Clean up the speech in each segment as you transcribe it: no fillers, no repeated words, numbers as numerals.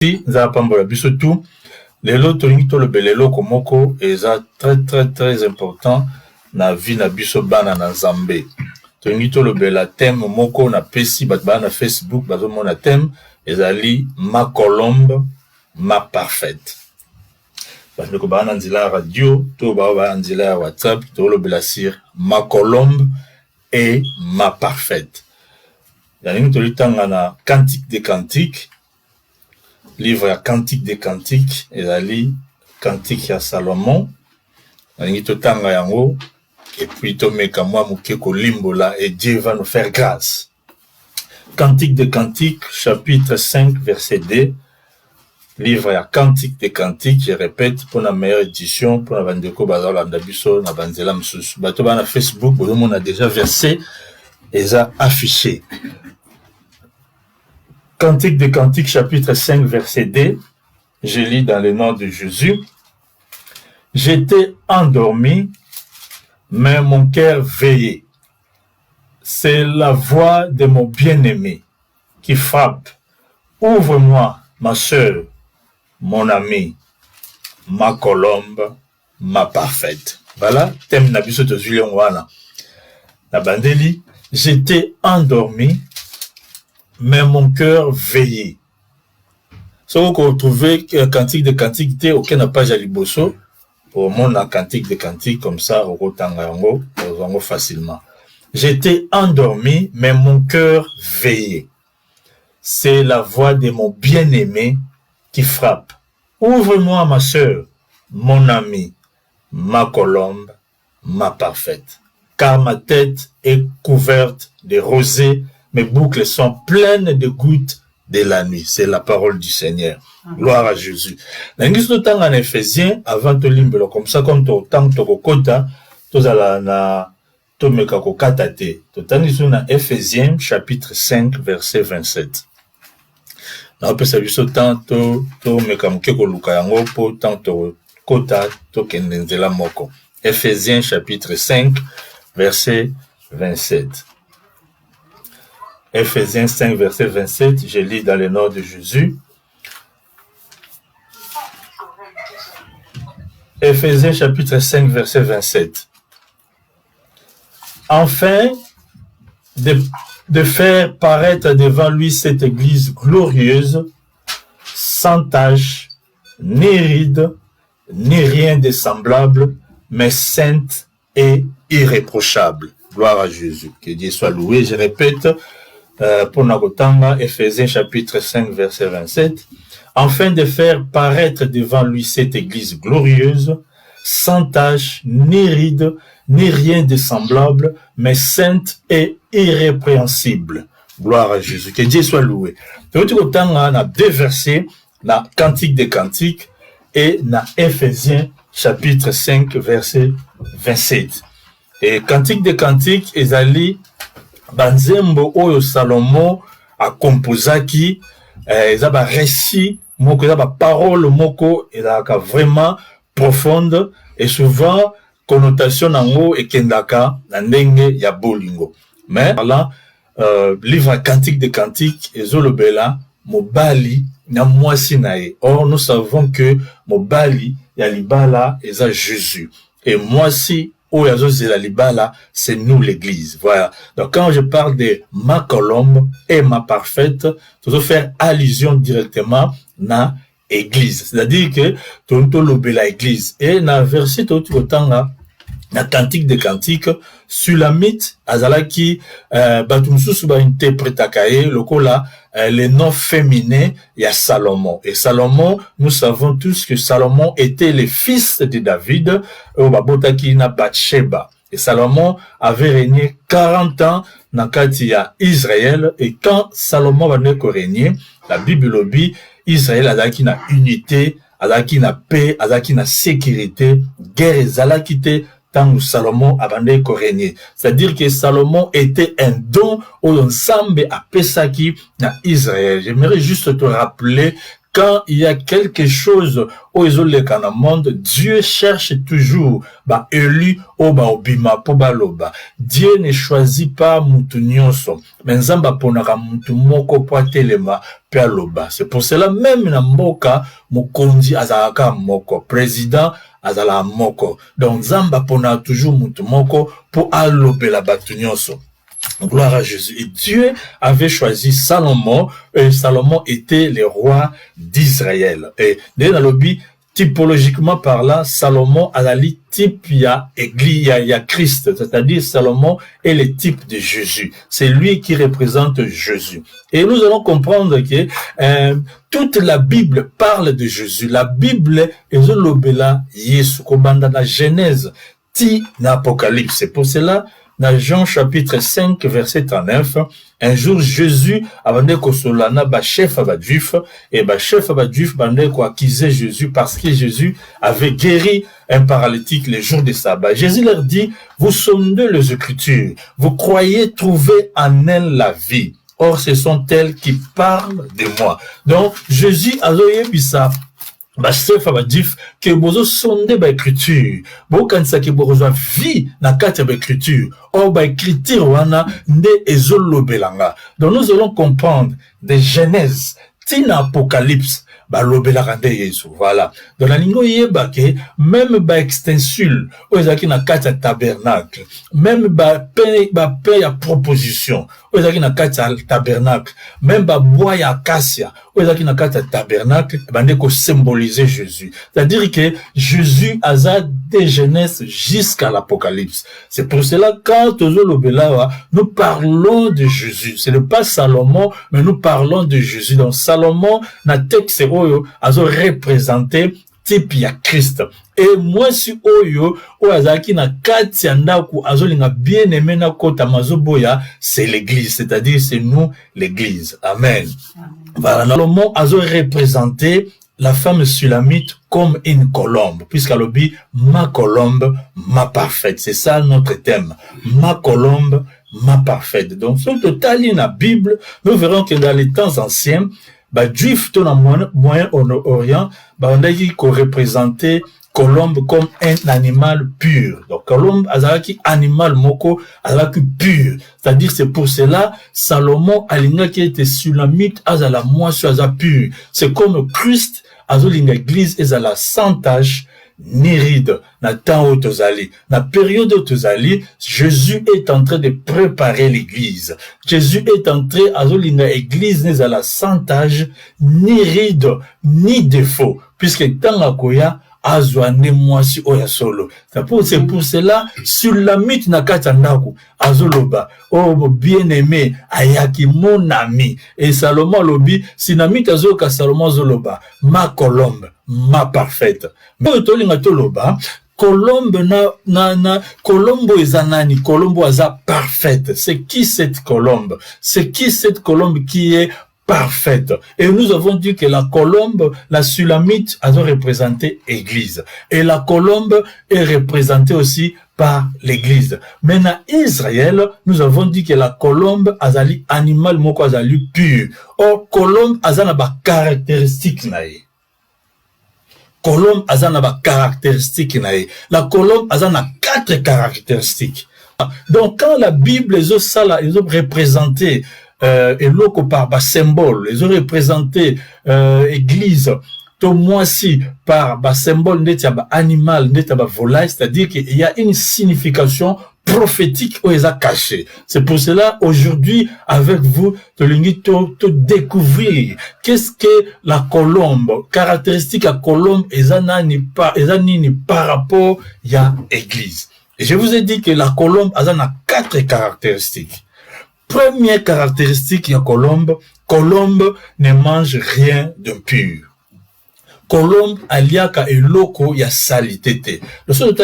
Si nzapambola biso tout lelo tolingi tolobela eloko moko eza très important na vie na biso bana na Nzambe. Tolingi tolobela thème moko na pesi bato bana na Facebook bazomona thème ezali ma colombe ma parfaite. Bandeko bana nzila radio to bana nzila WhatsApp tolobela sur ma colombe et ma parfaite. Yalingi tolitanga na Cantique des Cantiques. Livre à Cantique des Cantiques, ezali Cantique à Salomon. Nalingi totanga yango et puis tomeka mwa muke kolimbola et Dieu va nous faire grâce. Cantique des Cantiques, chapitre 5, verset 2. Livre à Cantique des Cantiques, je répète, pour la meilleure édition, pour la bandeko bazala ndabiso na banzela msusu. Bato ba na Facebook, on a déjà versé et ça affiché. Cantique des Cantiques, chapitre 5, verset 2, je lis dans le nom de Jésus. J'étais endormi, mais mon cœur veillait. C'est la voix de mon bien-aimé qui frappe. Ouvre-moi, ma sœur, mon ami, ma colombe, ma parfaite. Voilà, thème nabiso de Julien Wana. La bandeli, j'étais endormi, mais mon cœur veillait. Si vous retrouvez Cantique de Cantique, aucun page à Liboso, pour mon Cantique de Cantique, comme ça, au Rotangango, facilement. J'étais endormi, mais mon cœur veillait. C'est la voix de mon bien-aimé qui frappe. Ouvre-moi, ma sœur, mon ami, ma colombe, ma parfaite. Car ma tête est couverte de rosée, mes boucles sont pleines de gouttes de la nuit. C'est la parole du Seigneur. Gloire à Jésus. N'engis le temps en Éphésiens, avant de limbelo, comme ça, comme to temps to kokota, to zala na to meka kokatate. To tandis na Éphésiens, chapitre 5, verset 27. Na ope sa biso temps to meka mukeko luka yango po temps to kota to kendenzela moko. Éphésiens, chapitre 5, verset 27. Éphésiens 5, verset 27, je lis dans le nom de Jésus. Éphésiens chapitre 5, verset 27. Enfin, de faire paraître devant lui cette église glorieuse, sans tache, ni ride, ni rien de semblable, mais sainte et irréprochable. Gloire à Jésus. Que Dieu soit loué. Je répète, pour Nagotanga, Éphésiens chapitre 5, verset 27, afin de faire paraître devant lui cette église glorieuse, sans tache, ni ride, ni rien de semblable, mais sainte et irrépréhensible. Gloire à Jésus. Que Dieu soit loué. Nagotanga, on a deux versets, na Cantique des Cantiques et na Éphésiens chapitre 5, verset 27. Et Cantique des Cantiques, ezali banzembo oyo Salomo a composaki eza ba récit moko eza ba parole moko ezalaka vraiment profonde et souvent connotation nango ekendaka na ndenge ya bolingo. Mais voilà, livre Cantique des Cantiques ezolobela mobali na mwasi na ye. Or nous savons que mobali ya libala eza Jésus et mwasi la libala, c'est nous l'église. Voilà. Donc, quand je parle de ma colombe et ma parfaite, je veux faire allusion directement na église. C'est-à-dire que, tonto lobela église. Et na verset totanga, na Cantique des Cantiques, Sulamite, azalaki, batumsusu ba interprétakaye, lokola, les noms féminins, il y a Salomon. Et Salomon, nous savons tous que Salomon était le fils de David, au Babotaki na Bathsheba. Et Salomon avait régné 40 ans dans Katia Israël. Et quand Salomon va venir régner, la Bible dit, Israël a qui na unité, a qui na paix, a qui na sécurité, guerre zalakite, tant que Salomon a bandé régner. C'est-à-dire que Salomon était un don au ensemble à Pesaki na Israël. J'aimerais juste te rappeler quand il y a quelque chose au isolé dans le monde, Dieu cherche toujours ba élu au ba obima po ba loba. Dieu ne choisit pas mutu nyonso, mais nzamba ponaka mutu moko po telema pe loba. C'est pour cela même na mboka mokonzi azalaka moko, président azala moko. Donc nzamba pona toujours mutu moko po alobela batu nyonso. Gloire à Jésus. Et Dieu avait choisi Salomon, et Salomon était le roi d'Israël. Et dans le but, typologiquement parlant, Salomon a la type, il y a Christ, c'est-à-dire Salomon est le type de Jésus. C'est lui qui représente Jésus. Et nous allons comprendre que toute la Bible parle de Jésus. La Bible est l'obéla Yesu, comme dans la Genèse, ti l'Apocalypse. C'est pour cela, dans Jean chapitre 5, verset 39, un jour Jésus, avant de solana, chef juif, et chef juif, accusé Jésus parce que Jésus avait guéri un paralytique le jour de sabbat. Jésus leur dit, vous sondez les Écritures, vous croyez trouver en elles la vie. Or, ce sont elles qui parlent de moi. Donc, Jésus a ça. Chef abadif que bozo sonde ba écriture bo kanisa ke bozo vie na kati ba écriture o ba écriture wana nde ezolobelanga. Donc nous allons comprendre de Genèse tina Apocalypse ba lobelaka nde Yesu. Voilà. Dans la lingo yeba ke même ba extensul o ezaki na kati ya tabernacle, même ba pe ya proposition o ezaki na kati ya tabernacle, même ba bois ya acacia o ezaki na kati ya tabernacle bande ko symboliser Jésus. C'est-à-dire que Jésus a des Genèse jusqu'à l'Apocalypse. C'est pour cela quand nous parlons de Jésus. Ce n'est pas Salomon, mais nous parlons de Jésus. Donc Salomon na texte oyo azo représenter type ya Christ. Et moi si oyo o azaki na kati ya ndaku azolinga bien aimé na kota mazoboya, c'est l'église, c'est-à-dire c'est nous l'église. Amen. Voilà, Salomon azo représenter la femme sulamite comme une colombe, puisqu'elle dit ma colombe, ma parfaite. C'est ça notre thème. Ma colombe, ma parfaite. Donc, sur le total, dans la Bible, nous verrons que dans les temps anciens, juif, dans le Moyen-Orient, on a dit qu'on représentait colombe comme un animal pur. Donc, colombe, azalaki animal moko, azalaki pur. C'est-à-dire, c'est pour cela, Salomon, alinga qui était sulamite, azala moissu, azala pur. C'est comme Christ, azolinga église, azala sans tache, ni ride, na temps où tozali. Na période où tozali, Jésus est en train de préparer l'église. Jésus est en train, azolinga église, n'ezala sans tache, ni ride, ni défaut. Puisque tant la koya, azwane mwasi oya solo. C'est pour cela, sur la mythe na katandaku, azoloba, oh bien aimé, ayaki mon ami. Et Salomon lobi, si na mythe azoka Salomon zoloba, ma colombe, ma parfaite. Mais tolinga toloba, colombe colombo ezanani, colombo aza parfaite. C'est qui cette colombe? C'est qui cette colombe qui est parfaite? Et nous avons dit que la colombe, la sulamite, a représenté l'église. Et la colombe est représentée aussi par l'église. Mais dans Israël, nous avons dit que la colombe azali animal moko azali pur. Or, colombe azana ba caractéristique nae. Colombe azana ba caractéristique nae. La colombe azana 4 caractéristiques. Donc, quand la Bible les ont représenté et l'autre par symbole, ils ont représenté église, tout moisi par symbole animal, volaille, c'est-à-dire qu'il y a une signification prophétique où ils ont caché. C'est pour cela, aujourd'hui, avec vous, de découvrir qu'est-ce que la colombe, caractéristique à colombe, par rapport à l'église. Et je vous ai dit que la colombe a 4 caractéristiques. Première caractéristique ya colombe ne mange rien d'impur. Colombe aliaka eloko ya salité. Le seul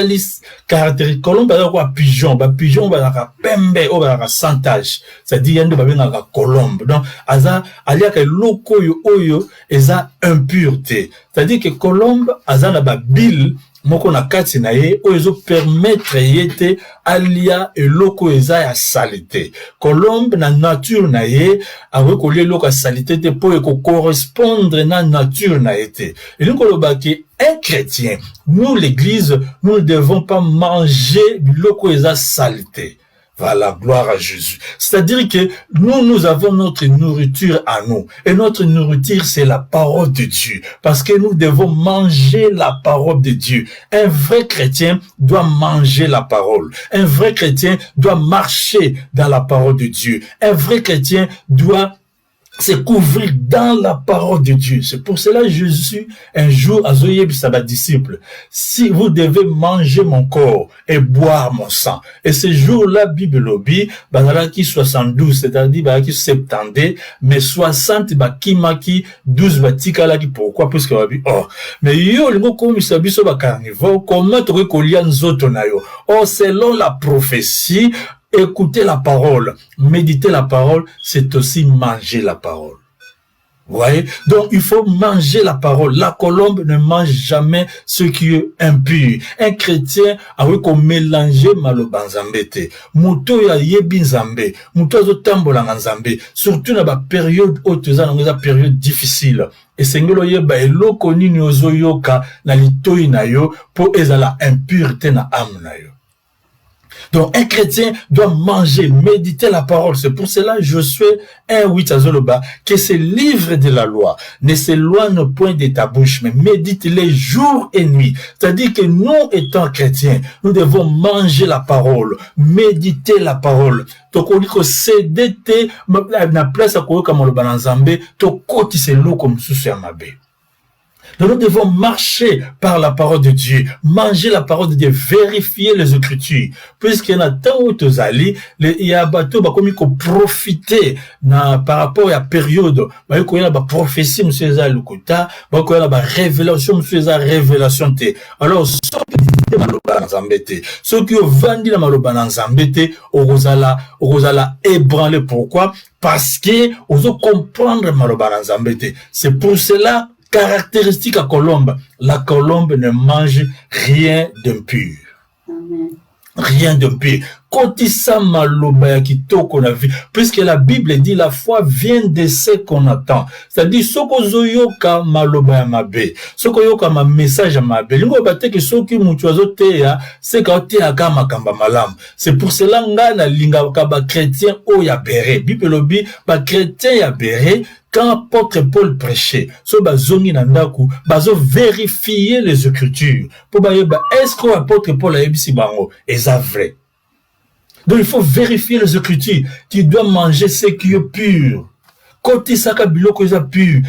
caractéristique colombe a quoi pigeon, pigeon ba pembe o ba sans tache. C'est-à-dire yande ba benga colombe. Donc aza aliaka eloko oyo eza impureté. C'est-à-dire que colombe aza na ba bile moko na kati na ye oyo permettre yete alia eloko eza ya salite. Colombe na nature na ye awe kolia eloko ya salite te po eko correspondre na nature na yete. Et nous kolobaki un chrétien, nous l'église, nous ne devons pas manger l'iloko eza salite. Voilà, gloire à Jésus. C'est-à-dire que nous avons notre nourriture à nous. Et notre nourriture, c'est la parole de Dieu. Parce que nous devons manger la parole de Dieu. Un vrai chrétien doit manger la parole. Un vrai chrétien doit marcher dans la parole de Dieu. Un vrai chrétien doit se couvrir dans la parole de Dieu. C'est pour cela que Jésus, un jour, a zoyé sa disciple, si vous devez manger mon corps et boire mon sang. Et ce jour-là, Bible lobby, qui 72, c'est-à-dire qui 70, mais 60, qui maki 12, tika qui pourquoi? Parce que oh, mais yo, le mot comme ça, biso carnivore, comment tu recollies nzoto na yo? Oh, selon la prophétie, écouter la parole, méditer la parole, c'est aussi manger la parole. Vous voyez? Donc, il faut manger la parole. La colombe ne mange jamais ce qui est impur. Un chrétien a oui qu'on mélange malobanzambete. Muto ya yebi nzambe. Muto azo tambola nzambe. Surtout dans la période haute, dans la période difficile. Et sengelo yeba eloko nini ozo yoka na litoi na yo po ezala impureté na âme na yo. Donc, un chrétien doit manger, méditer la parole. C'est pour cela, Josué 1:8 à Zoloba, que ce livre de la loi ne s'éloigne point de ta bouche, mais médite-les jour et nuit. C'est-à-dire que nous, étant chrétiens, nous devons manger la parole, méditer la parole. Donc, on dit que c'est d'été, na place à quoi comme le bananzambe, to koti c'est l'eau comme sous mabe. Donc nous devons marcher par la parole de Dieu, manger la parole de Dieu, vérifier les Écritures. Puisqu'il y a tant d'autres alliés, il y a bateau comme il faut profiter par rapport à la période. Il y a une prophétie, monsieur Eza Lukuta, il y a une révélation, monsieur Eza révélation. Alors, ceux qui ont vendu la maloba nzambete, orozala ébranlé. Pourquoi? Parce que vous comprendre maloba nzambete. C'est pour cela. Caractéristique à colombe, la colombe ne mange rien d'impur. Rien d'impur. Kotisa maloba ya kitoko na vie, puisque la Bible dit la foi vient de ce qu'on attend. C'est-à-dire soko zoyoka maloba ya mabe, soko yoka ma message ya mabe. Lingo bateke soki mutu azote ya, c'est ka te aka makamba malam. C'est pour cela nga na linga ba chrétien o ya béré. Bible lobi ba chrétien ya béré. Quand apôtre Paul prêchait, so bazongi nandaku, bazo vérifier les Écritures. Pour bayeba, est-ce que l'apôtre Paul a yebisi bango? Et ça vrai. Donc il faut vérifier les Écritures. Tu dois manger ce qui est pur. Côté saka biloko eza pur.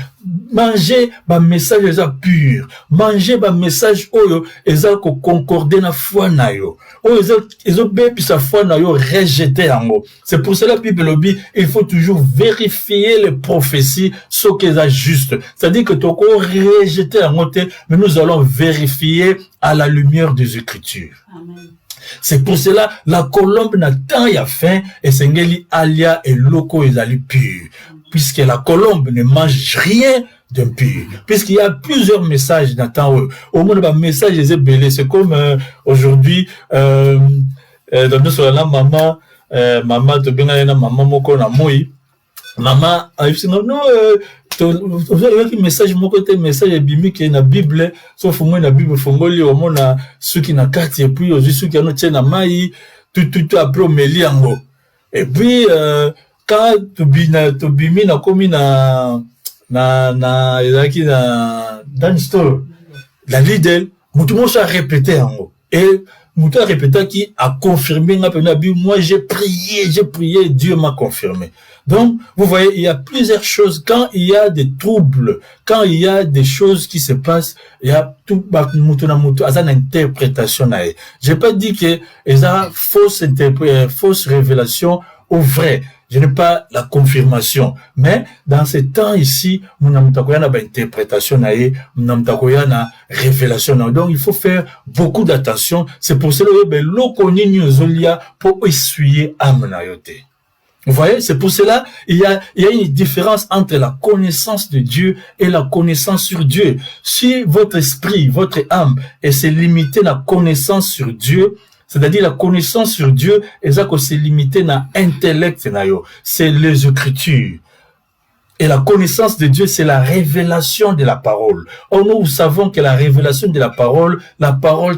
Manger ba message eza pur. Manger ba message oyo eza ko concorder na foi na yo. Oyo eza bepi sa foi na yo rejeter yango. C'est pour cela Bible lobi, il faut toujours vérifier les prophéties ce qui est juste. C'est-à-dire que toko rejeter yango te, mais nous allons vérifier à la lumière des Écritures. Amen. C'est pour cela la colombe n'a tant ya faim et sengeli alia et loko ezali pur. Puisque la colombe ne mange rien d'impur. Puisqu'il y a plusieurs messages dans le temps. Au moins, le message est belé. C'est comme aujourd'hui, dans notre là, maman, te bien maman moko na moi. Maman, non, le message mon côté message biblique na Bible, sauf moi na Bible fongoli au moins na ceux qui na carte et puis aussi ceux qui ont tient na mai, tout après au meliango. Et puis quand tu bimi na komi na ezaki na dans store la Lidl mutu mosa répété en et mutu a répété qui a confirmé moi j'ai prié Dieu m'a confirmé. Donc vous voyez il y a plusieurs choses quand il y a des troubles, quand il y a des choses qui se passent, il y a tout mutu na mutu as une interprétation na. J'ai pas dit que eza fausse révélation ou vrai. Je n'ai pas la confirmation. Mais dans ce temps ici, nous n'avons pas d'interprétation, nous n'avons pas de révélation. Donc, il faut faire beaucoup d'attention. C'est pour cela que l'eau connue nous pour essuyer âme na yote. Vous voyez, c'est pour cela, il y a une différence entre la connaissance de Dieu et la connaissance sur Dieu. Si votre esprit, votre âme, et c'est limité à la connaissance sur Dieu, c'est-à-dire la connaissance sur Dieu, et ça que c'est limité à l'intellect, c'est les Écritures. Et la connaissance de Dieu, c'est la révélation de la parole. Or, nous savons que la révélation de la parole,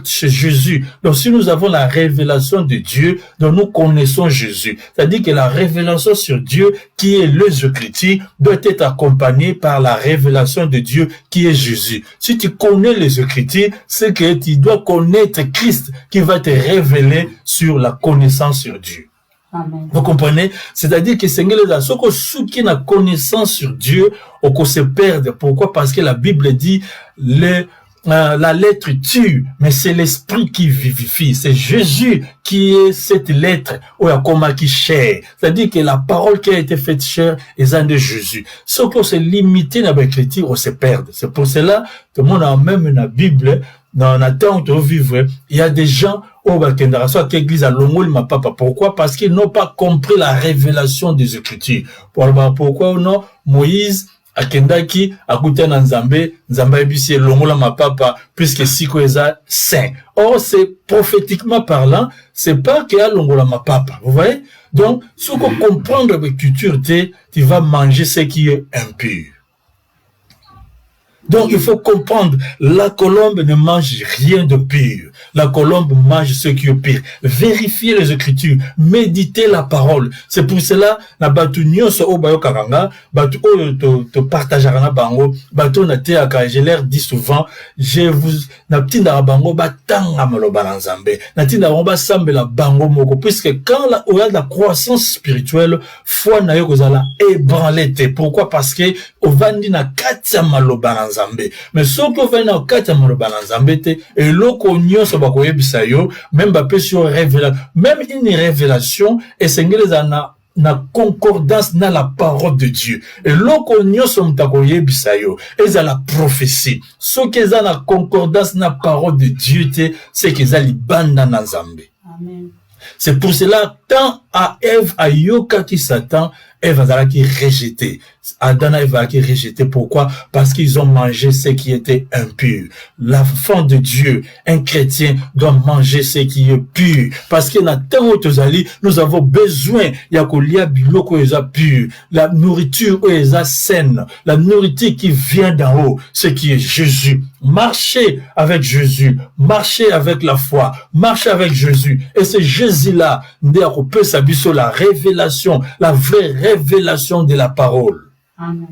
c'est Jésus. Donc, si nous avons la révélation de Dieu, donc nous connaissons Jésus. C'est-à-dire que la révélation sur Dieu, qui est les Écritures, doit être accompagnée par la révélation de Dieu, qui est Jésus. Si tu connais les Écritures, c'est que tu dois connaître Christ, qui va te révéler sur la connaissance sur Dieu. Amen. Vous comprenez? C'est-à-dire que Seigneur les a, ceux qui n'a connaissance sur Dieu, on se perdre. Pourquoi? Parce que la Bible dit, la lettre tue, mais c'est l'esprit qui vivifie. C'est Jésus qui est cette lettre, ou comme qui chair. C'est-à-dire que la parole qui a été faite chair est un de Jésus. Ce qu'on se limite dans l'écriture, on se perd. C'est pour cela, tout le monde a même la Bible, dans la temps où on vivre, il y a des gens au Bakendara, soit l'église à Longol, ma papa. Pourquoi? Parce qu'ils n'ont pas compris la révélation des Écritures. Pourquoi ou non? Moïse, à Kendaki, à Kouten Nzambe, Nzambe ebisi Longola ma papa, puisque Siko eza saint. Or, c'est prophétiquement parlant, c'est pas qu'il y a Longola ma papa. Vous voyez? Donc, si on comprend l'écriture, tu vas manger ce qui est impur. Donc, il faut comprendre, la colombe ne mange rien de pur. La colombe mange ce qui est pire. Vérifiez les Écritures. Méditez la parole. C'est pour cela, na batu nyonso o bayo karanga, batu o te partageara na bango, batu na te aka, je leur dis souvent, na tinda bango batanga maloba na Nzambe. Na tinda bango basambe la bango moko. Puisque quand il y a la croissance spirituelle, foi na yo kozala ébranlé te. Pourquoi? Parce que ovandi na katia maloba na Nzambe. Mais ce que vous na kati maloba na Nzambe te et loko nyonso bakoyebisa yo même bapesio révélation même une révélation et sengeli na concordance na la parole de Dieu et loko nyonso mutakoyebisa yo et la prophétie ce que za na concordance na parole de Dieu te c'est que za libanda na Nzambe. Amen. C'est pour cela tant à Ève à Yoka qui Satan Ève a qui rejeté. Adam et Ève a qui rejeté. Pourquoi? Parce qu'ils ont mangé ce qui était impur. L'enfant de Dieu, un chrétien, doit manger ce qui est pur. Parce que dans tant autres alliés, nous avons besoin, il y a qu'on lia biloko eza pur. La nourriture eza saine. La nourriture qui vient d'en haut, ce qui est Jésus. Marchez avec Jésus. Marchez avec la foi. Marchez avec Jésus. Et c'est Jésus-là, on peut s'habiller sur la révélation, la vraie révélation de la parole. Amen.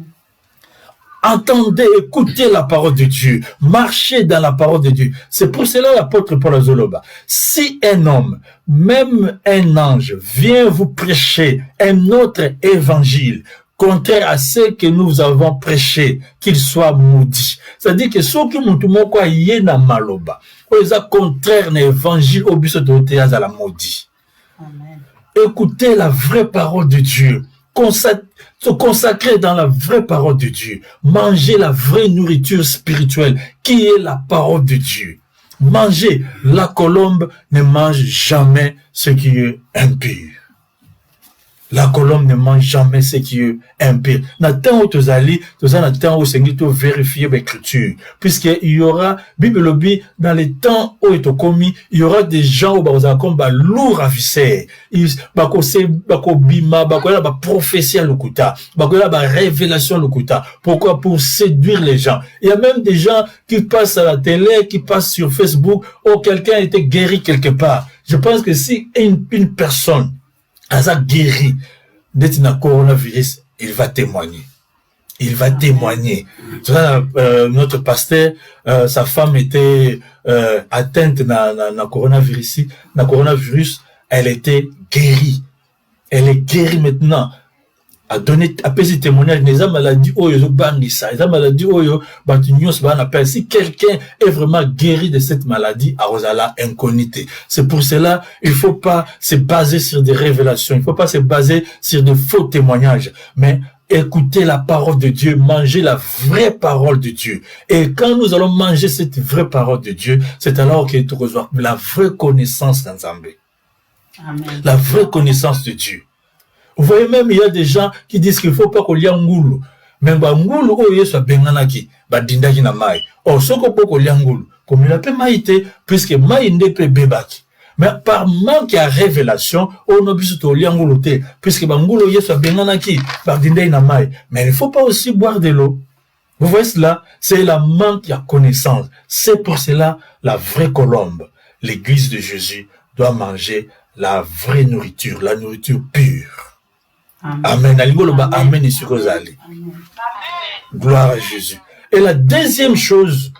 Entendez, écoutez la parole de Dieu. Marchez dans la parole de Dieu. C'est pour cela l'apôtre Paul Azoloba. Si un homme, même un ange, vient vous prêcher un autre évangile, contraire à ce que nous avons prêché, qu'il soit maudit. C'est-à-dire que ceux qui m'ont tout quoi yena maloba, ils sont contraire à l'évangile au but de à la maudit. Amen. Écoutez la vraie parole de Dieu. Se consacrer dans la vraie parole de Dieu. Manger la vraie nourriture spirituelle qui est la parole de Dieu. Manger. La colombe ne mange jamais ce qui est impur. La colombe ne mange jamais ce qui est impur. Dans le temps où tu allais, dans le temps où Seigneur tu vérifier l'écriture. Puisqu'il y aura, Bible lobby, dans les temps où il est commis, il y aura des gens où ils ont comme lourd à visser. Bako bima, bako la prophétie à l'okuta, bako la révélation à l'okuta. Pourquoi? Pour séduire les gens. Il y a même des gens qui passent à la télé, qui passent sur Facebook, où quelqu'un a été guéri quelque part. Je pense que si une personne a guéri d'être dans le coronavirus, il va témoigner. Il va témoigner. Notre pasteur, sa femme était atteinte dans le coronavirus. Elle était guérie. Elle est guérie maintenant. A donné, a pesé témoignage, les maladies, si quelqu'un est vraiment guéri de cette maladie, à Rosala, incognité. C'est pour cela, il faut pas se baser sur des révélations, il faut pas se baser sur de faux témoignages, mais écouter la parole de Dieu, manger la vraie parole de Dieu. Et quand nous allons manger cette vraie parole de Dieu, c'est alors que tu reçois la vraie connaissance d'Nzambe. Amen. La vraie connaissance de Dieu. Vous voyez même, il y a des gens qui disent qu'il ne faut pas qu'on y ait ngoulou. Mais ngoulou, oh, il y a benganaki, dindaki na mai. Oh, ce qu'on peut qu'on y ait ngoulou. Comme il a pas maïté, puisque maïnde peut bébaki. Mais par manque de révélation, on a besoin de lire ngoulou te, puisque ngoulou y a benganaki, dindaki na mai. Mais il ne faut pas aussi boire de l'eau. Vous voyez cela? C'est la manque de connaissance. C'est pour cela, la vraie colombe, l'église de Jésus, doit manger la vraie nourriture, la nourriture pure. Amen. Amen. Amen. Gloire à Jésus. Et la deuxième chose,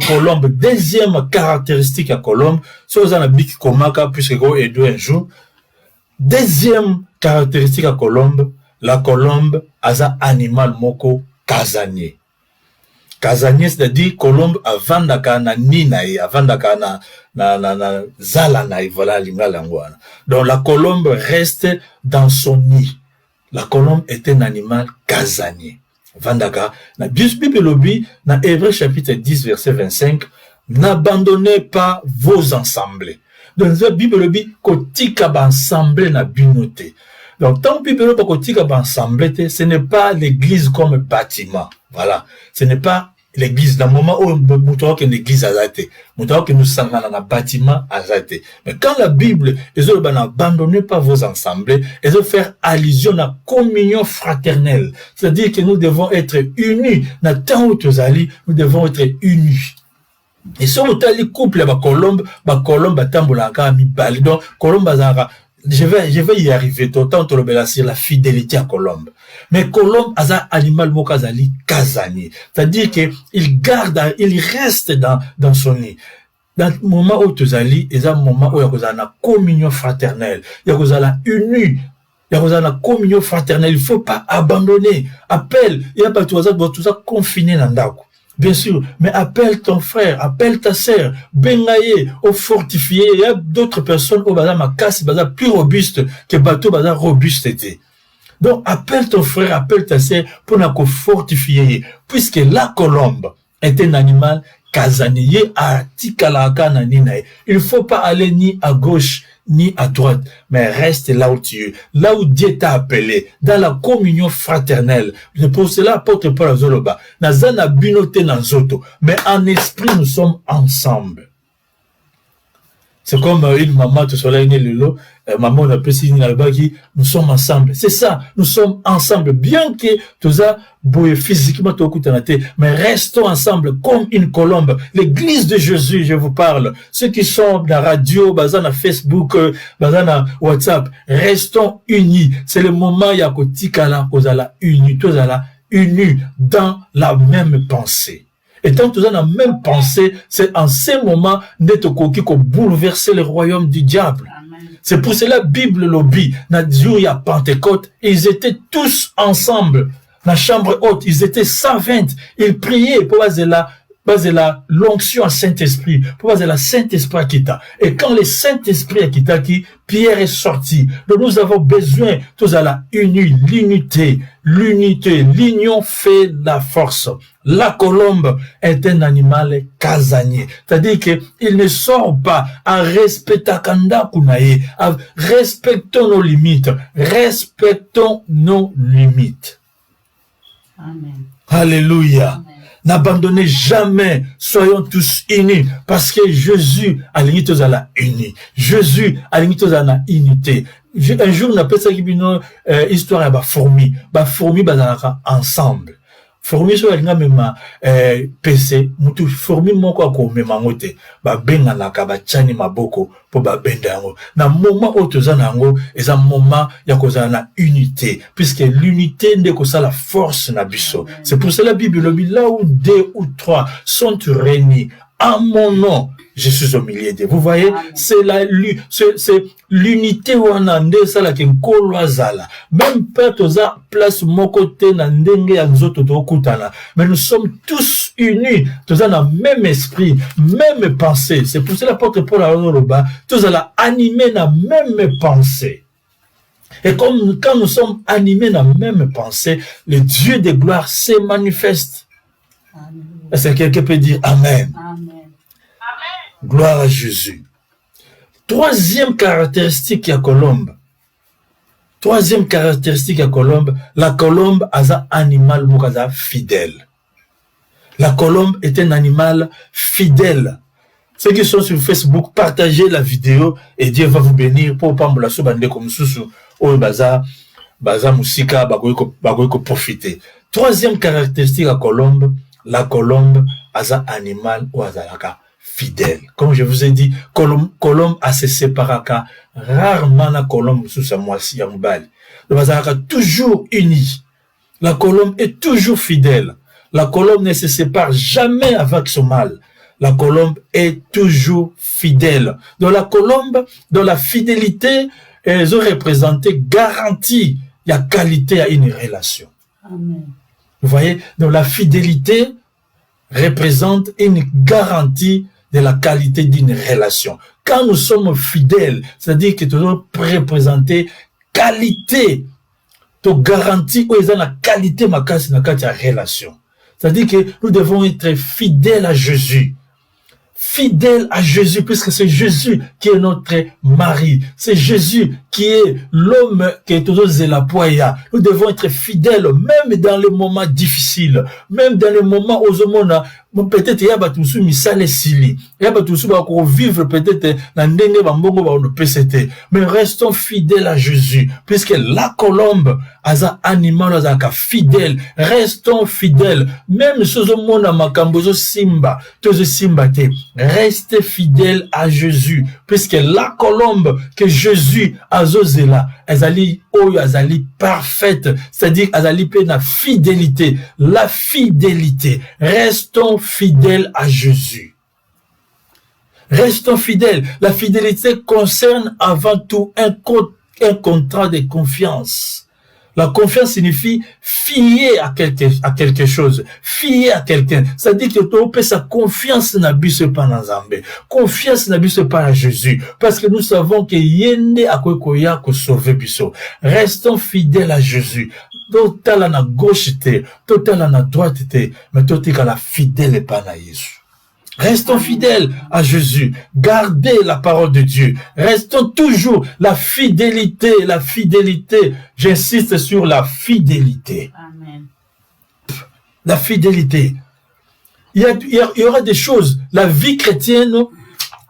colombe, deuxième caractéristique à colombe, c'est aux anabiki komaka, puisque go edo un jour. Deuxième caractéristique à colombe, la colombe, asa animal moko casanier. Casanier, c'est-à-dire colombe avant na ninae, avant na zalanae, voilà l'ingala. Donc la colombe reste dans son nid. La colombe est un animal casanier. Vandaka, na Bible lobi, na Hébreux chapitre 10, verset 25, n'abandonnez pas vos assemblées. Donc la Bible lobi, kotika ba assemblée na binote. Donc tant Bible lobi kotika ba assemblée, ce n'est pas l'église comme bâtiment. Voilà. Ce n'est pas l'église, dans le moment où nous avons une église à zate, nous avons que nous sommes dans un bâtiment à zate. Mais quand la Bible, n'abandonnez pas vos assemblées, ils ont fait allusion à la communion fraternelle. C'est-à-dire que nous devons être unis. Dans le temps où nous devons être unis. Et si on a les couples, colombe, tamboulaka, mi bali. Donc, colombe, je vais y arriver, autant sur la fidélité à colombe. Mais colombe, asa animal mokazali kazani. C'est-à-dire que il reste dans son nid. Dans le moment où tu zali, il y a un moment où il y a une communion fraternelle. Il y a une unie. Il y a une communion fraternelle. Il ne faut pas abandonner. Appelle. Il y a pas tout ça confiné dans l'endroit. Bien sûr, mais appelle ton frère, appelle ta sœur, bengaye, au fortifié. Il y a d'autres personnes au bazar makas, bazar plus robuste que bateau bazar robuste était. Donc, appelle ton frère, appelle ta sœur pour nous fortifier. Puisque la colombe est un animal casanier à tikalaka naninae. Il ne faut pas aller ni à gauche, ni à droite, mais reste là où tu es, là où Dieu t'a appelé, dans la communion fraternelle. C'est pour cela, apôtre Paul Azoloba, nazana binote nanzoto, mais en esprit, nous sommes ensemble. C'est comme une maman, tu sois là, maman, on a précisé qui nous sommes ensemble. C'est ça, nous sommes ensemble. Bien que tout ça, physiquement, mais restons ensemble comme une colombe. L'église de Jésus, je vous parle. Ceux qui sont dans la radio, dans Facebook, dans WhatsApp, restons unis. C'est le moment, il y a unis, tous unis dans la même pensée. Et tant que tu as la même pensée, c'est en ces moments qui bouleverser le royaume du diable. C'est pour cela la Bible lobby, na jour il y a Pentecôte, ils étaient tous ensemble. Dans la chambre haute, ils étaient 120. Ils priaient pour la l'onction à Saint-Esprit, pour la Saint-Esprit à Kita. Et quand le Saint-Esprit à Kita, Pierre est sorti. Donc nous avons besoin, tous à la l'unité, l'union fait la force. La colombe est un animal casanier. C'est-à-dire qu'il ne sort pas en respectant kanda kunaye. Respectons nos limites. Respectons nos limites. Amen. Alléluia. Amen. N'abandonnez jamais, soyons tous unis, parce que Jésus a l'unité à la unie. Jésus a l'unité à la unité. Un jour, on appelle ça une histoire à fourmi. Fourmi, ensemble. Fourmi, sur la même PC, mutu fourmi moko ako memangote, benga na kabachani maboko pour benda yango. Na moment où tu zanango, et un moment ya koza na unité, puisque l'unité n'est que ça la force na biso. C'est pour cela la Bible là où 2 ou 3 sont réunis en mon nom, je suis au milieu d'eux. Vous voyez, c'est l'unité où on a ça la zala. Même pas toza place mon côté na ndenge ya nzoto to kutana. Mais nous sommes tous unis, toza na même esprit, même pensée. C'est pour cela l'apôtre Paul Azoloba, toza la animé na même pensée. Et comme quand nous sommes animés dans la même pensée, le Dieu de gloire se manifeste. Est-ce que quelqu'un peut dire Amen? Amen. Gloire à Jésus. Troisième caractéristique à colombe. Troisième caractéristique à colombe, la colombe est un animal fidèle. La colombe est un animal fidèle. Ceux qui sont sur Facebook, partagez la vidéo et Dieu va vous bénir pour pas me la soubander comme sous au baza musika bagoiko profiter. Troisième caractéristique à colombe, la colombe est un animal ou azalaka fidèle. Comme je vous ai dit, colombe a se séparaka rarement la colombe sous sa moisi ya mobali. Le bazalaka toujours uni. La colombe est toujours fidèle. La colombe ne se sépare jamais avec son mâle. La colombe est toujours fidèle. Dans la colombe, dans la fidélité, elles ont représenté garantie, il y a qualité à une relation. Amen. Vous voyez, dans la fidélité représente une garantie de la qualité d'une relation. Quand nous sommes fidèles, c'est-à-dire que nous devons représenter qualité, de garantie où ils ont la qualité de la relation. C'est-à-dire que nous devons être fidèles à Jésus. Fidèle à Jésus, puisque c'est Jésus qui est notre mari. C'est Jésus qui est l'homme qui est toujours zélapoya. Nous devons être fidèles, même dans les moments difficiles, même dans les moments où peut-être il y a tout sous misale sili, il y a tout sous vivre peut-être dans ndenge bambongo ba on PCT. Mais restons fidèles à Jésus, puisque la colombe asa animal asa fidèle. Restons fidèles, même si au monde makambozo simba, tozo simba te. Restez fidèles à Jésus, puisque la colombe que Jésus a zozela, azali oyo azali parfaite, c'est-à-dire azali pe na fidélité, la fidélité. Restons fidèles à Jésus. Restons fidèles. La fidélité concerne avant tout un contrat de confiance. La confiance signifie fier à quelque chose, fier à quelqu'un. C'est-à-dire que tu peux sa confiance n'a bise pas dans Zambé. Confiance n'a bise pas à Jésus. Parce que nous savons que yende a koya ko sauver biso. Restons fidèles à Jésus. Total à la gauche, total à la droite, mais total à la fidèle pas na Jésus. Restons fidèles à Jésus. Gardez la parole de Dieu. Restons toujours la fidélité, la fidélité. J'insiste sur la fidélité. Amen. La fidélité. Il y aura des choses. La vie chrétienne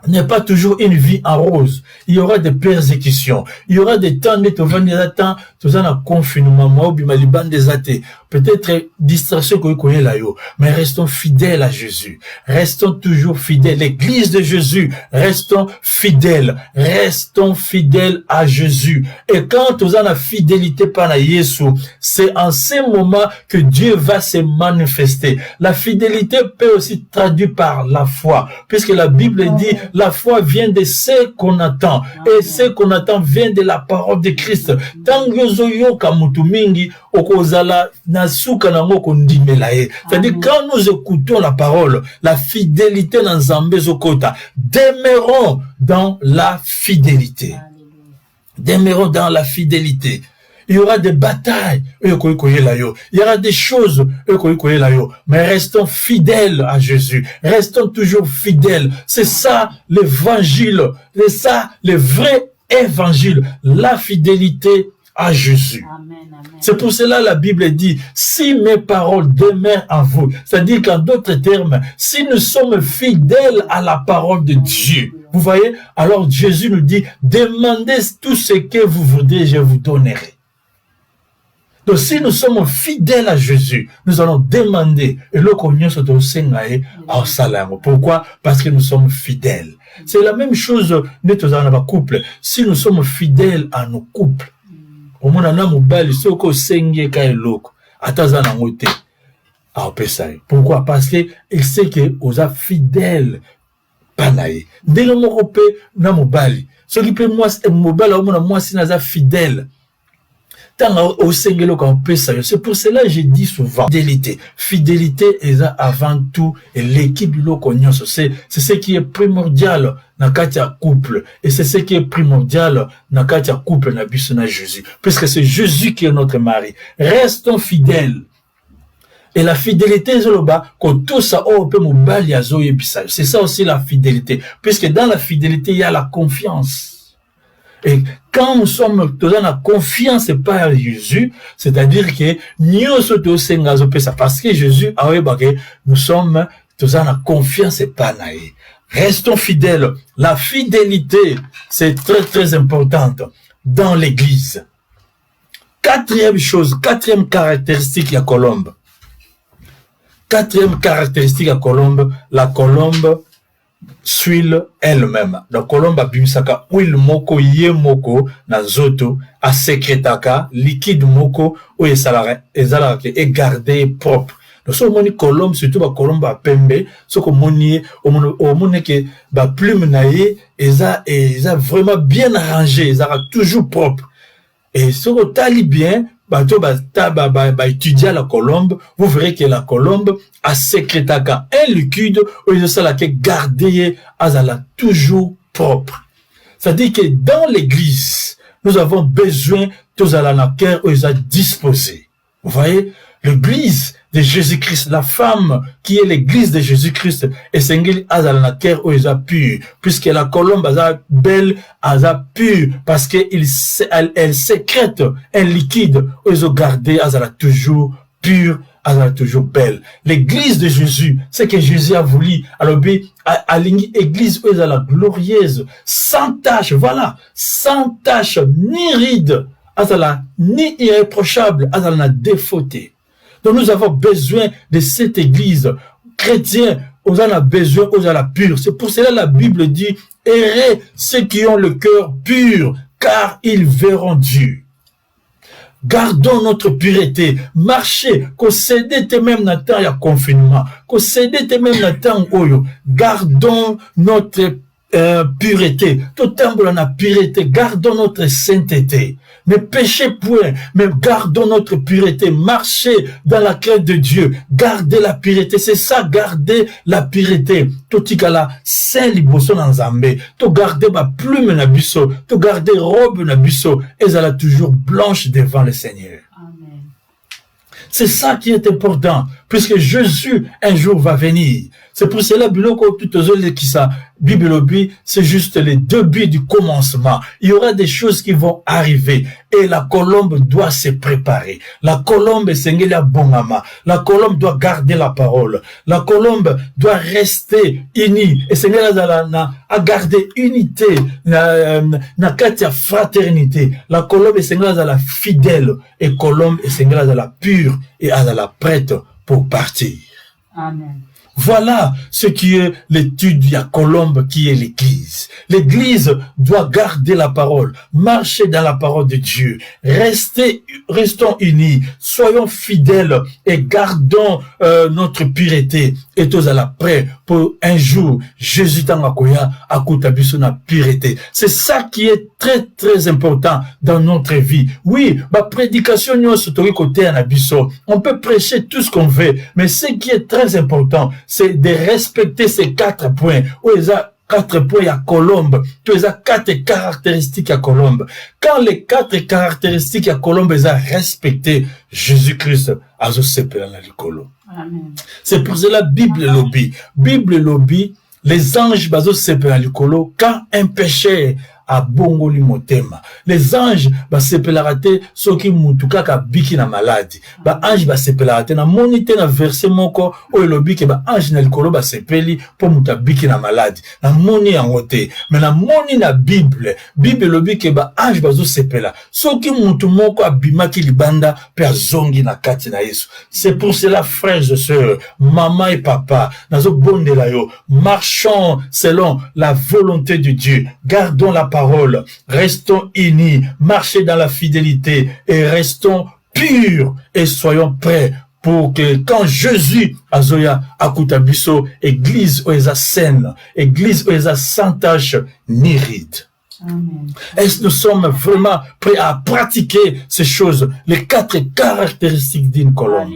n'est pas toujours une vie en rose. Il y aura des persécutions. Il y aura des temps de tout ça confinement, des athées. Peut-être distraction que vous là, mais restons fidèles à Jésus. Restons toujours fidèles. L'église de Jésus, restons fidèles. Restons fidèles à Jésus. Et quand vous avez la fidélité par Jésus, c'est en ces moments que Dieu va se manifester. La fidélité peut aussi traduire par la foi, puisque la Bible dit la foi vient de ce qu'on attend. Et ce qu'on attend vient de la parole de Christ. Tant que c'est-à-dire quand nous écoutons la parole, la fidélité dans Zambé Zokota, demeurons dans la fidélité. Demeurons dans la fidélité. Il y aura des batailles, il y aura des choses, mais restons fidèles à Jésus. Restons toujours fidèles. C'est ça l'évangile. C'est ça le vrai évangile. La fidélité à Jésus. Amen, amen. C'est pour cela la Bible dit, si mes paroles demeurent en vous, c'est-à-dire qu'en d'autres termes, si nous sommes fidèles à la parole de Dieu, vous voyez, alors Jésus nous dit, demandez tout ce que vous voudrez, je vous donnerai. Donc si nous sommes fidèles à Jésus, nous allons demander, et le communion se doit au salaire. Pourquoi? Parce que nous sommes fidèles. C'est la même chose, nous dans notre couple. Si nous sommes fidèles à nos couples, pourquoi? Parce que il sait que vous êtes fidèles. Dès le moment où na mobali, ce qui peut moi mobile moi si naza fidèle. C'est pour cela que je dis souvent fidélité. Fidélité est avant tout l'équipe de l'Oconion. C'est ce qui est primordial dans le couple. Et c'est ce qui est primordial dans le couple na Jésus. Puisque c'est Jésus qui est notre mari. Restons fidèles. Et la fidélité, c'est ça aussi la fidélité. Puisque dans la fidélité, il y a la confiance. Et quand nous sommes dans la confiance par Jésus, c'est-à-dire que nous sommes parce que Jésus a dit que nous sommes dans la confiance par lui. Restons fidèles. La fidélité, c'est très très importante dans l'église. Quatrième chose, quatrième caractéristique à Colombe. Quatrième caractéristique à Colombe, la colombe s'huile elle-même. La colombe a bimisaka huile moko ye moko na zoto a secretaka liquide moko ou ezalaka et garder propre. Nous sommes moni colombe surtout ba colombe a pembe soko moni o moni que ba plume na ye eza vraiment bien arrangé, ezalaka toujours propre. Et si vous tali bien, étudier la colombe, vous verrez que la colombe a sécrété un liquide où il a gardé toujours propre. C'est-à-dire que dans l'église, nous avons besoin de la cœur où il a disposé. Vous voyez, l'église de Jésus-Christ, la femme qui est l'église de Jésus-Christ, et c'est une azala terre où ils ont pu, puisque la colombe a belle, a pu, parce qu'elle sécrète un liquide où ils ont gardé azala toujours pure, azala toujours belle. L'église de Jésus, c'est que Jésus a voulu, alors à l'église où ils ont la glorieuse, sans tache, voilà, sans tache, ni ride, azala, ni irréprochable, azala défauté. Donc nous avons besoin de cette église chrétienne. On en a besoin, on en a pure. C'est pour cela que la Bible dit, errez ceux qui ont le cœur pur, car ils verront Dieu. Gardons notre pureté. Marchez, qu'on cède même dans le temps de confinement, qu'on cède même dans le temps où gardons notre pureté. Tout temps dans la pureté, gardons notre sainteté. Ne péchez point, mais gardons notre pureté. Marchez dans la crainte de Dieu. Gardez la pureté. C'est ça, garder la pureté. Tout tigala, saint liboso dans Zambé. Tout garder ma plume na biso. Tout garder robe na biso. Et elle a toujours blanche devant le Seigneur. Amen. C'est ça qui est important. Puisque Jésus, un jour, va venir. C'est pour cela, biloko, tout aux autres qui ça, Bibelobi, c'est juste les débuts du commencement. Il y aura des choses qui vont arriver. Et la colombe doit se préparer. La colombe, c'est la bongama. La colombe doit garder la parole. La colombe doit rester unie. Et c'est à garder unité, na katia fraternité. La colombe, c'est la fidèle. Et colombe, c'est la pure et à la prête pour partir. Amen. Voilà ce qui est l'étude de la colombe qui est l'église. L'église doit garder la parole, marcher dans la parole de Dieu, restons unis, soyons fidèles et gardons notre pureté. Et tous à la près pour un jour, Jésus t'envoie à Koutabiso na pureté. C'est ça qui est très très important dans notre vie. Oui, ma prédication côté à Nabiso. On peut prêcher tout ce qu'on veut, mais ce qui est très important, c'est de respecter ces 4 points. Où il y a 4 points à colombe. Tu as 4 caractéristiques à colombe. Quand les 4 caractéristiques à colombe ils ont respecté, Jésus-Christ a sepelé dans le colombe. C'est pour cela Bible lobby. Bible lobby, les anges bazo sepelé dans le colombe quand un péché a bongoli motema. Les anges ba sepelarate soki mutuka ka biki na maladie. Ba ange ba sepelarate na monite na verset moko o elobi ke ba ange na likolo ba sepeli po muta biki na maladie. Na moni yango te. Mais na moni na Bible, Bible elobi ke ba ange bazo sepela. Soki mutu moko abimaki libanda pe azongi na kati na Yesu. C'est pour cela, frères et sœurs, maman et papa, nazo bondela yo, marchons selon la volonté de Dieu. Gardons la parole, restons unis, marchez dans la fidélité et restons purs et soyons prêts pour que quand Jésus azoya akutabiso, église oeza saine, église oeza sans tache ni ride. Est-ce que nous sommes vraiment prêts à pratiquer ces choses, les 4 caractéristiques d'une colombe?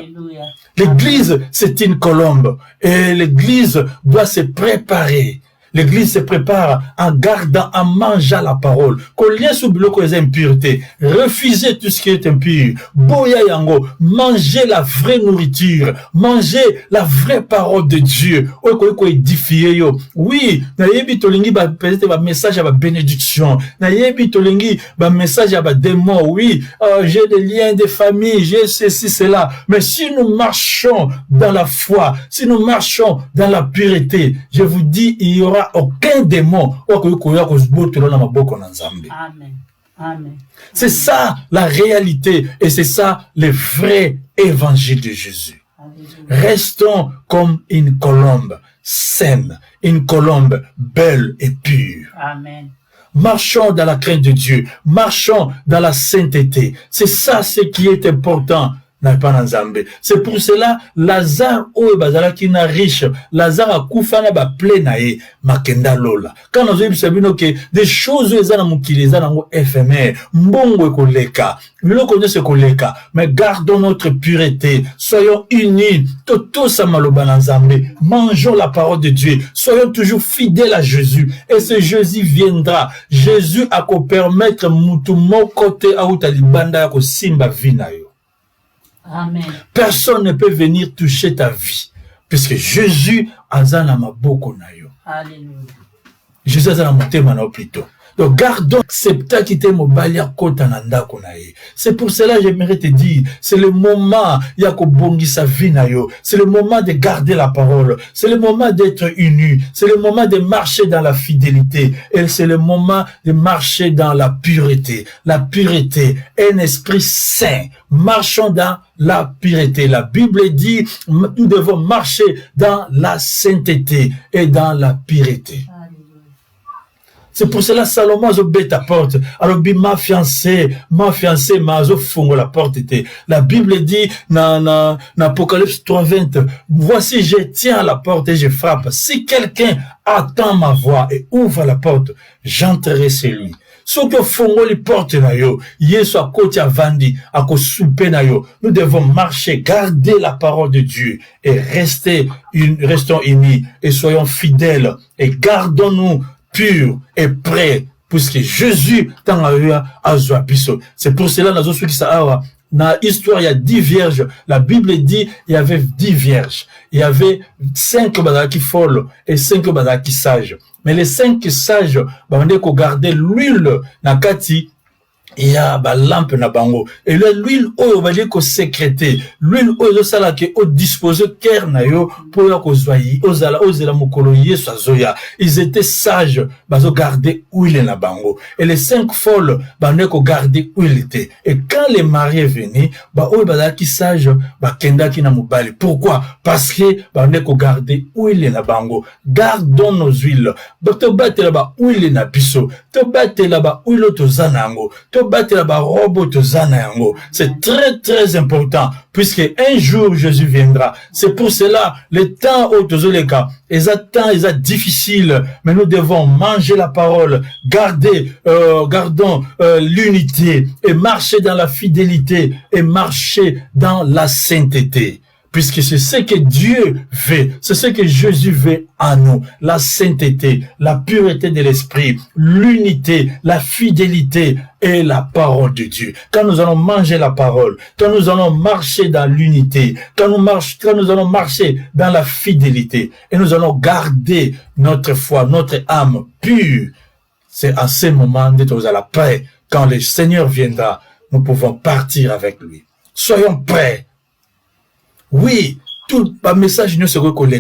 L'église, c'est une colombe et l'église doit se préparer. L'église se prépare en gardant, en mangeant la parole. Qu'on lien sous bloc les impuretés. Refusez tout ce qui est impur. Boya yango. Mangez la vraie nourriture. Mangez la vraie parole de Dieu. Oui, nayebi tolingi peut-être ba message à ba bénédiction. Nayebi tolingi ba message à ba démon. Oui, j'ai des liens de famille, j'ai ceci, cela. Mais si nous marchons dans la foi, si nous marchons dans la pureté, je vous dis, il n'y aura aucun démon. Amen. Amen. C'est ça la réalité et c'est ça le vrai évangile de Jésus. Restons comme une colombe saine, une colombe belle et pure. Amen. Marchons dans la crainte de Dieu, marchons dans la sainteté. C'est ça ce qui est important. C'est pour cela Lazare qui n'a riche, Lazare a koufana ba plenae makenda lola. Quand nous avons que des choses éphémères, mbongo koleka, nous connaissons koleka, mais gardons notre pureté, soyons unis, tous mangeons la parole de Dieu, soyons toujours fidèles à Jésus, et ce Jésus viendra. Jésus a ko permettre mutumo côté aoutalibanda ko simba vinayo. Amen. Personne ne peut venir toucher ta vie. Puisque Jésus a zana maboko na yo. Alléluia. Jésus a zana motema na plutôt. Donc gardons septa qui te mobalia kota na ndako na ye. C'est pour cela j'aimerais te dire, c'est le moment ya ko bongisa vie na yo. C'est le moment de garder la parole. C'est le moment d'être unis. C'est le moment de marcher dans la fidélité. Et c'est le moment de marcher dans la pureté. La pureté, un esprit saint. Marchons dans la pureté. La Bible dit, nous devons marcher dans la sainteté et dans la pureté. C'est pour cela Salomon a bête à porte. Alors ma fiancée, m'a fongo la porte était. La Bible dit dans Apocalypse 3:20, voici je tiens à la porte et je frappe. Si quelqu'un attend ma voix et ouvre la porte, j'entrerai chez lui. Ce que fongo les portes na yo, yeso a côté à vandi, à ko souper na yo. Nous devons marcher, garder la parole de Dieu et restons unis et soyons fidèles et gardons-nous pur et prêt, puisque Jésus t'en a eu à Zoabiso. C'est pour cela, dans l'histoire, il y a 10 vierges. La Bible dit, il y avait 10 vierges. Il y avait 5 qui folles et 5 qui sages. Mais les 5 sages, on a gardé l'huile, nakati, il y a ba lampe na bango et l'huile oyo va dire ko sécréter l'huile oyo sala ke o disposer cœur na yo pour ya ko zoyi ozala mokolo yesu azoya. Ils étaient sages, bazo garder huile na bango et les 5 folles ba ne ko garder huile te. Et quand les mariés venaient, ba oyo ba ki sage ba kenda ki na mobali. Pourquoi? Parce que ba ne ko garder huile na bango. Gardons nos huiles. Ba to batela ba huile na biso, to batela ba huile to zanango, c'est très très important puisque un jour Jésus viendra. C'est pour cela les temps ils difficile, mais nous devons manger la parole, gardons l'unité et marcher dans la fidélité et marcher dans la sainteté. Puisque c'est ce que Dieu veut, c'est ce que Jésus veut en nous, la sainteté, la pureté de l'esprit, l'unité, la fidélité et la parole de Dieu. Quand nous allons manger la parole, quand nous allons marcher dans l'unité, quand nous allons marcher dans la fidélité et nous allons garder notre foi, notre âme pure, c'est à ce moment d'être à la paix. Quand le Seigneur viendra, nous pouvons partir avec lui. Soyons prêts. Oui, tout message ne se recolle.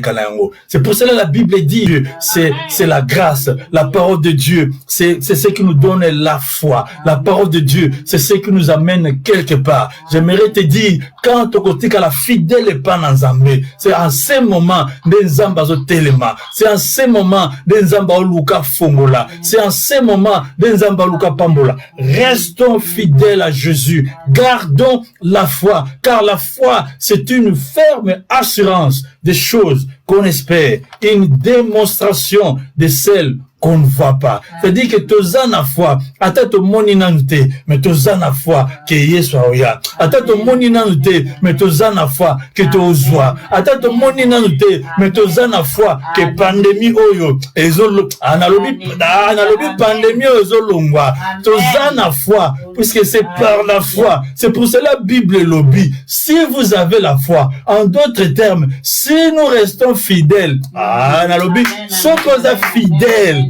C'est pour cela la Bible dit, c'est la grâce, la parole de Dieu, c'est ce qui nous donne la foi. La parole de Dieu, c'est ce qui nous amène quelque part. J'aimerais te dire, quand tu côté la fidèle est pas dans Zambé, c'est en ce moment des Zambazo Telema, c'est en ce moment des Zamba Luka Fongola, c'est en ce moment des Zamba Luka Pambola. Restons fidèles à Jésus, gardons la foi, car la foi, c'est une ferme assurance des choses qu'on espère, une démonstration de celles qu'on ne voit pas. C'est-à-dire que tu as la foi. Attends ton moni nanute, mais tu as la foi que Yesu oya. Attends ton moni nanute, mais tu as la foi que tu ozwa. Attends ton moni nanute, mais tu as la foi que pandémie oyo ezolo analobi pandémie ezolongwa. Tu as la foi puisque c'est par la foi. C'est pour cela Bible lobby. Si vous avez la foi, en d'autres termes, si nous restons fidèles, analobi, ceux qui sont fidèles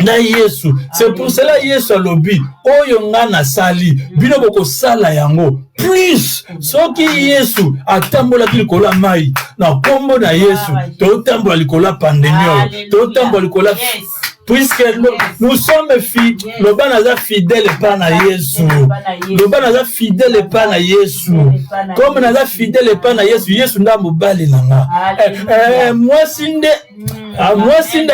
na Yesu, c'est pour cela Yesu alobi oyo nga na sali bino boko sala yango plus soki Yesu atambola likolo mai na kombo na Yesu to tambola likolo pandémie to tambola likolo puisque nous sommes fidèles, le banaza fidèle pas na Yesu, le banaza fidèle pas na Yesu, comme naza fidèle pas na Yesu, Yesu nda mobali nanga. Moi sinde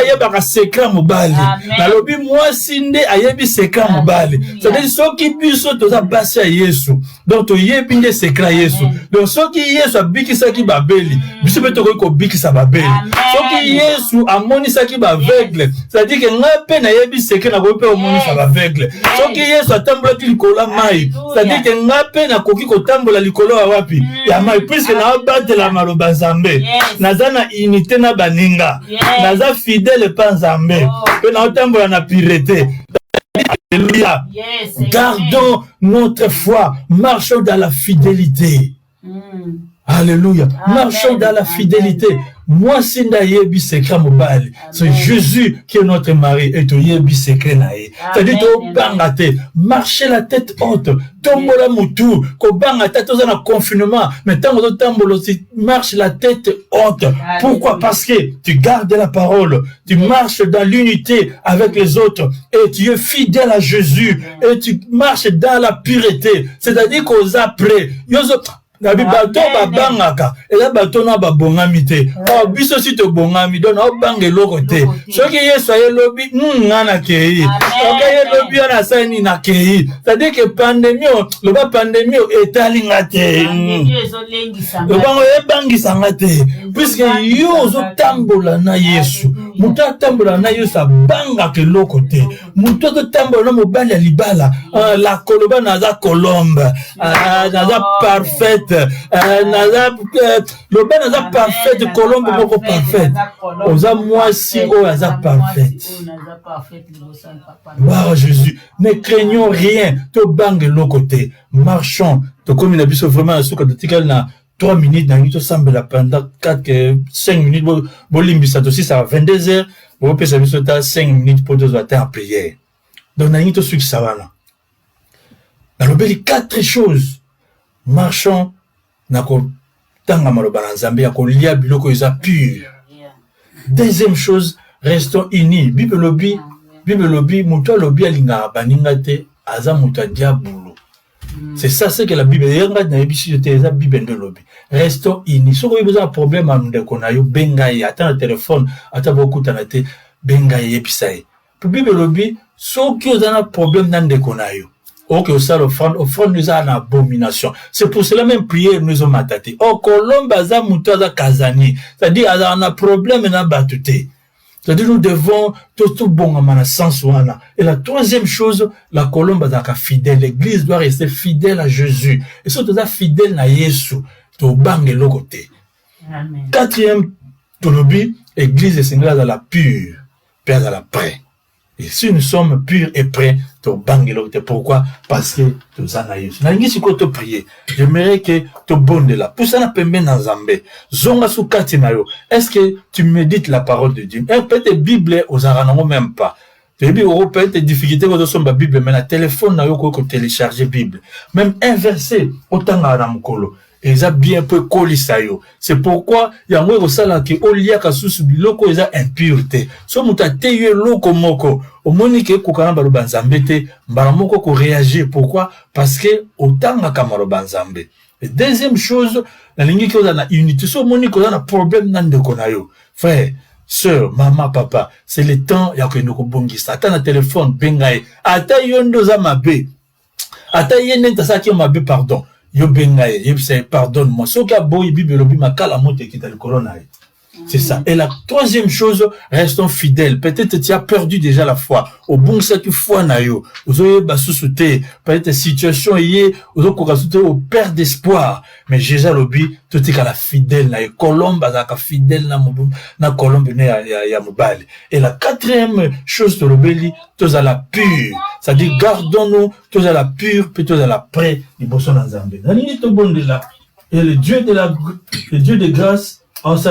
yeba secret mobali. Na lobi moi sinde ayebi secret mobali. C'est-à-dire soki biso toza basi ya Yesu. Donc to yebi nde secret Yesu. Donc soki Yesu abikisa ki babeli, biso beto ko bikisa babeli. Soki Yesu amonisa ki baveugle, c'est-à-dire que ngape na yebi secret na ko pe omonisa baveugle. Soki Yesu atambola ki likolo mai, c'est-à-dire que ngape na koki ko tambola likolo wapi ya mai, puisque na batela maloba Nzambe. Naza na unité na baninga. Naza fidèle pas Nzambe. Pe na otambola na pureté. Alléluia. Gardons notre foi, marchons dans la fidélité. Alléluia. Marchons dans la fidélité. Moi, si yebi secret mobile, c'est Jésus qui est notre mari et tu yebi secret nae. C'est-à-dire to bangate, marcher la tête haute, tombola mutu, ko bangate to na confinement, mais tant que tombola aussi marche la tête haute. Pourquoi? Parce que tu gardes la parole, tu marches dans l'unité avec les autres et tu es fidèle à Jésus et tu marches dans la pureté. C'est-à-dire qu'aux après, na bibato babangaka eza bato na babongami te biso si to bongami donc na bange loko te soki Yesu ayelobi nga na kei soki ayelobi na sani na kei, c'est-à-dire que pandémie le pandémie etali nga te le bango ebangisa nga te puisque yo ozotambola na Yesu mutu atambola na Yesu abanga ke loko te mutu azotambola na mobali ya libala la koloba naza colombe naza parfaite le ben naza parfaite colombe moko parfaite oza mwasi oyo aza parfaite. Wow, Jésus, ne craignons rien to bange loko te, marchons to comme na biso vraiment suka to tikal na 3 minutes na ngito sambela pendant 5 minutes bolimbisa to si ça va 22h bo pesa biso ta 5 minutes pour deux en prière. Donc na ngito suki sawana na lobeli 4 choses. Marchons nako tanga maloba na Nzambe ya kolia biloko eza pur. Deuxième chose, restons unis. Bible lobby muto lobi alinga baninga te aza muto diabolo. C'est ça, c'est que la Bible yanga na yebisi te eza Bible ndo lobby. Restons unis. Soko yoza problème amde konayo bengai ata na téléphone ata bokuta na te bengai yebisaye. Pour Bible lobby soki yoza na problème nande konayo. Ok, ça l'offrande nous a une abomination. C'est pour cela même prière nous ont mataté. Oh, colombe aza mutoza kazani. C'est-à-dire, on a problème na batute. C'est-à-dire, nous devons tout bon à mana sens wana. Et la troisième chose, la colombe aza fidèle. L'église doit rester fidèle à Jésus. Et surtout, fidèle à Yesu. To bange lokote. Amen. Quatrième, tolobi, église est singla dans la pure. Père dans la prêt. Et si nous sommes purs et prêts, to bangelote. Pourquoi? Parce que tu as naïs. Naïs, si tu prier, j'aimerais que tu bondes là. Pour ça, na pembe na Nzambe. Zonga su kati na yo. Est-ce que tu médites la parole de Dieu? Peut-être Bible aux aranango même pas. Peut-être difficulté quand on a Bible, mais la téléphone na yo ko télécharger Bible. Même un verset, autant na mukolo. Et ça bien peu colisayo. C'est pourquoi il y a moi sala ki olia kasusu biloko eza impureté. So mutate ye loko moko. Au monique ko kana balo banzambe te, mbala moko ko réagir. Pourquoi? Parce que otanga kamaro banzambe. Et deuxième chose, la ligne qui a la unité. So monique ko na problème nan de konayo. Frère, sœur, maman, papa, c'est le temps ya ko ndoko bongisa. Ata na téléphone bengaye. Ata yondo za mabe. Ata yene tasaki mabe pardon. Yo bengaye, pardonne-moi. So ka boy Bible lobi makala mote kita le corona. C'est ça. Et la troisième chose, restons fidèles. Peut-être tu as perdu déjà la foi. Au bon cette foi na yo. Vous avez basouté. Peut-être situation est, vous avez au père d'espoir. Mais Jésus lobi, tout est qu'à la fidèle na yo. Colombe, à la fidèle na colombe ya mobile. Et la quatrième chose de l'obéli, tous à la pure. C'est-à-dire, gardons-nous, tous à la pure, puis tous à la près, les bossons dans Zambé. Et le Dieu de grâce, en